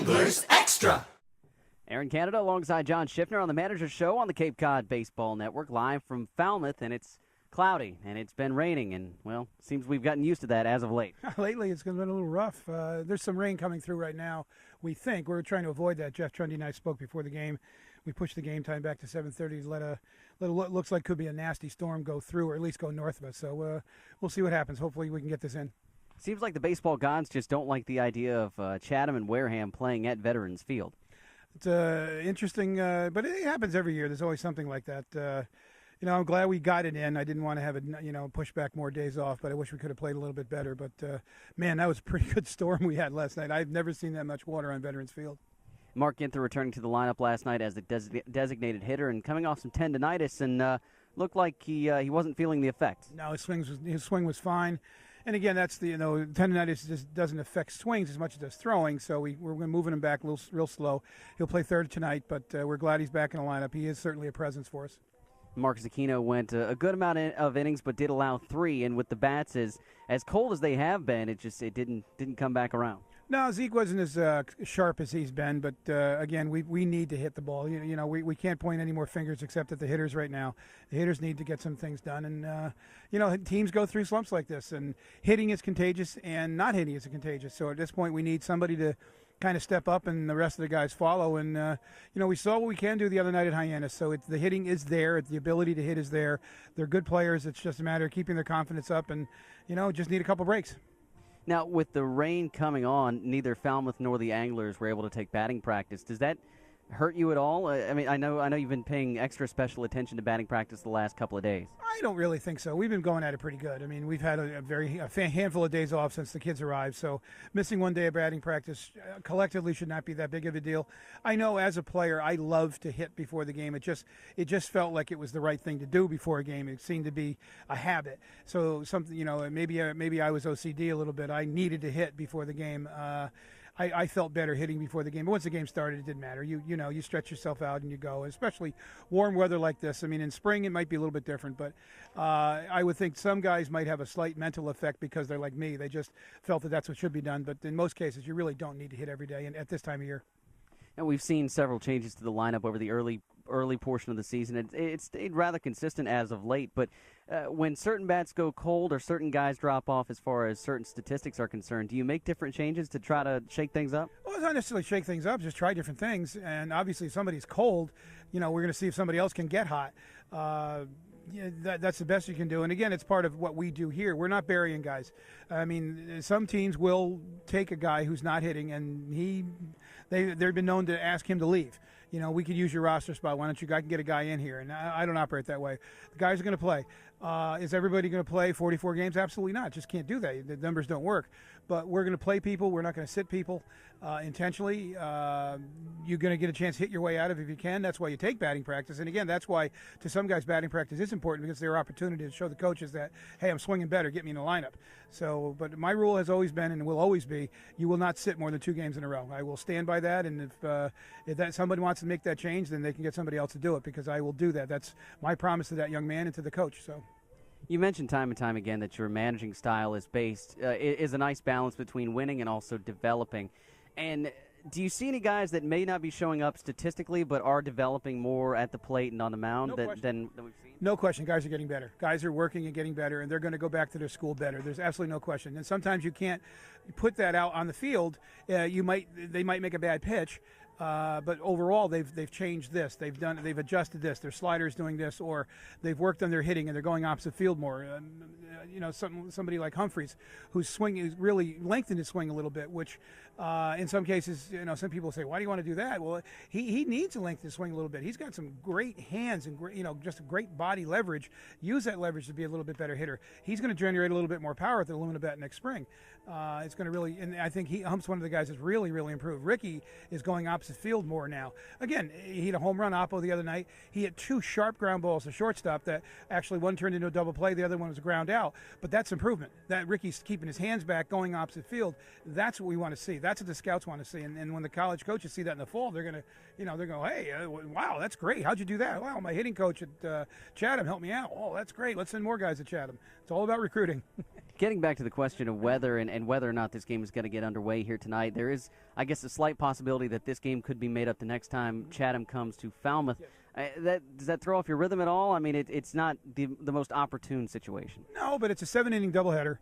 Anglers Extra. Aaron Canada alongside John Schiffner on the Manager Show on the Cape Cod Baseball Network, live from Falmouth, and it's cloudy, and it's been raining, and, well, seems we've gotten used to that as of late. Lately, it's been a little rough. There's some rain coming through right now, we think. We're trying to avoid that. Jeff Trundy and I spoke before the game. We pushed the game time back to 7:30 to let what looks like could be a nasty storm go through, or at least go north of us. So we'll see what happens. Hopefully we can get this in. Seems like the baseball gods just don't like the idea of Chatham and Wareham playing at Veterans Field. It's interesting, but it happens every year. There's always something like that. I'm glad we got it in. I didn't want to have it, push back more days off, but I wish we could have played a little bit better. But, man, that was a pretty good storm we had last night. I've never seen that much water on Veterans Field. Mark Ginther returning to the lineup last night as the designated hitter and coming off some tendonitis, and looked like he wasn't feeling the effect. No, his swing was fine. And again, that's tendonitis just doesn't affect swings as much as it does throwing. So we're moving him back real slow. He'll play third tonight, but we're glad he's back in the lineup. He is certainly a presence for us. Mark Zucchino went a good amount of innings, but did allow 3. And with the bats as cold as they have been, it didn't come back around. No, Zeke wasn't as sharp as he's been, but again, we need to hit the ball. We can't point any more fingers except at the hitters right now. The hitters need to get some things done, and teams go through slumps like this, and hitting is contagious, and not hitting is contagious. So at this point, we need somebody to kind of step up, and the rest of the guys follow. And we saw what we can do the other night at Hyannis. So the hitting is there, the ability to hit is there. They're good players. It's just a matter of keeping their confidence up, and just need a couple breaks. Now, with the rain coming on, neither Falmouth nor the Anglers were able to take batting practice. Does that hurt you at all? I mean, I know you've been paying extra special attention to batting practice the last couple of days. I don't really think so. We've been going at it pretty good. I mean, we've had a handful of days off since the kids arrived, so missing one day of batting practice collectively should not be that big of a deal. I know as a player, I love to hit before the game. It just felt like it was the right thing to do before a game. It seemed to be a habit. So something, maybe I was OCD a little bit. I needed to hit before the game. I felt better hitting before the game. But once the game started, it didn't matter. You stretch yourself out and you go, especially warm weather like this. I mean, in spring it might be a little bit different, but I would think some guys might have a slight mental effect because they're like me. They just felt that that's what should be done. But in most cases, you really don't need to hit every day and at this time of year. And we've seen several changes to the lineup over the early portion of the season. It's stayed rather consistent as of late, but when certain bats go cold or certain guys drop off as far as certain statistics are concerned, do you make different changes to try to shake things up? Well, it's not necessarily shake things up, just try different things. And obviously if somebody's cold, we're going to see if somebody else can get hot. That's the best you can do. And again, it's part of what we do here. We're not burying guys. I mean, some teams will take a guy who's not hitting, and they've been known to ask him to leave. We could use your roster spot. Why don't you get a guy in here? And I don't operate that way. The guys are going to play. Is everybody going to play 44 games? Absolutely not. Just can't do that. The numbers don't work. But we're going to play people. We're not going to sit people intentionally. You're going to get a chance to hit your way out of it if you can. That's why you take batting practice. And again, that's why to some guys batting practice is important, because their opportunity to show the coaches that, hey, I'm swinging better, get me in the lineup. So, but my rule has always been and will always be, you will not sit more than 2 games in a row. I will stand by that, and if that somebody wants to make that change, then they can get somebody else to do it, because I will do that. That's my promise to that young man and to the coach. So. You mentioned time and time again that your managing style is is a nice balance between winning and also developing. And do you see any guys that may not be showing up statistically but are developing more at the plate and on the mound than we've seen? No question. Guys are getting better. Guys are working and getting better, and they're going to go back to their school better. There's absolutely no question. And sometimes you can't put that out on the field. They might make a bad pitch. But overall, they've changed this. They've adjusted this. Their slider's doing this, or they've worked on their hitting and they're going opposite field more. Somebody like Humphreys, who's really lengthened his swing a little bit, which in some cases, some people say, why do you want to do that? Well, he needs to lengthen his swing a little bit. He's got some great hands and just a great body leverage. Use that leverage to be a little bit better hitter. He's going to generate a little bit more power at the Illumina bat next spring. It's going to really, and I think Hump's one of the guys that's really, really improved. Ricky is going opposite field more now. Again, he hit a home run oppo the other night. He hit 2 sharp ground balls to shortstop that actually one turned into a double play, the other one was a ground out. But that's improvement. That Ricky's keeping his hands back, going opposite field. That's what we want to see. That's what the scouts want to see. And when the college coaches see that in the fall, they're going to, hey, wow, that's great. How'd you do that? Wow, my hitting coach at Chatham helped me out. Oh, that's great. Let's send more guys to Chatham. It's all about recruiting. Getting back to the question of whether and whether or not this game is going to get underway here tonight, there is, I guess, a slight possibility that this game could be made up the next time Chatham comes to Falmouth. Does that throw off your rhythm at all? I mean, it's not the most opportune situation. No, but it's a 7-inning doubleheader.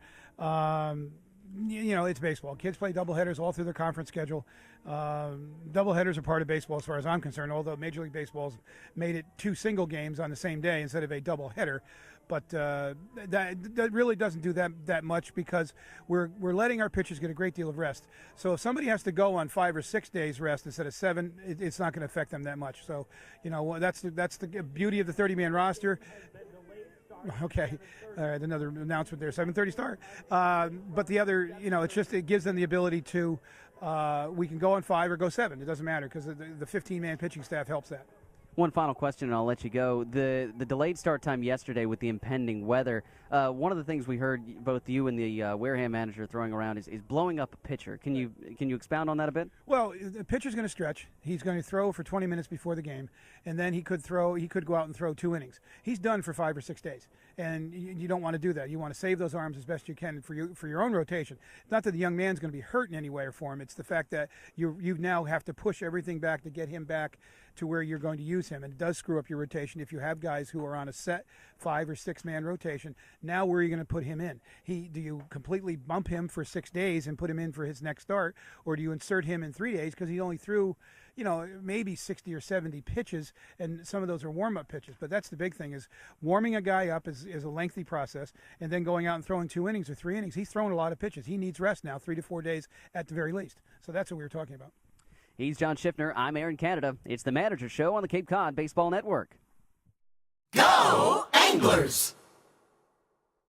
It's baseball. Kids play doubleheaders all through their conference schedule. Doubleheaders are part of baseball as far as I'm concerned, although Major League Baseball's made it 2 single games on the same day instead of a doubleheader. But that really doesn't do that much because we're letting our pitchers get a great deal of rest. So if somebody has to go on 5 or 6 days rest instead of 7, it's not going to affect them that much. So, that's the beauty of the 30-man roster. Okay, all right, another announcement there, 7:30 start. But the other, it gives them the ability to, we can go on 5 or go 7. It doesn't matter because the 15-man pitching staff helps that. One final question, and I'll let you go. The delayed start time yesterday with the impending weather, one of the things we heard both you and the Wareham manager throwing around is blowing up a pitcher. Can you expound on that a bit? Well, the pitcher's going to stretch. He's going to throw for 20 minutes before the game, and then he could go out and throw 2 innings. He's done for 5 or 6 days, and you don't want to do that. You want to save those arms as best you can for your own rotation. It's not that the young man's going to be hurt in any way or form. It's the fact that you now have to push everything back to get him back to where you're going to use him, and it does screw up your rotation if you have guys who are on a set 5 or 6 man rotation. Now where are you going to put him in? Do you completely bump him for 6 days and put him in for his next start, or do you insert him in 3 days because he only threw maybe 60 or 70 pitches, and some of those are warm-up pitches? But that's the big thing, is warming a guy up is a lengthy process, and then going out and throwing 2 innings or 3 innings. He's throwing a lot of pitches. He needs rest now, 3 to 4 days at the very least. So that's what we were talking about. He's John Schiffner. I'm Aaron Canada. It's the Manager Show on the Cape Cod Baseball Network. Go Anglers!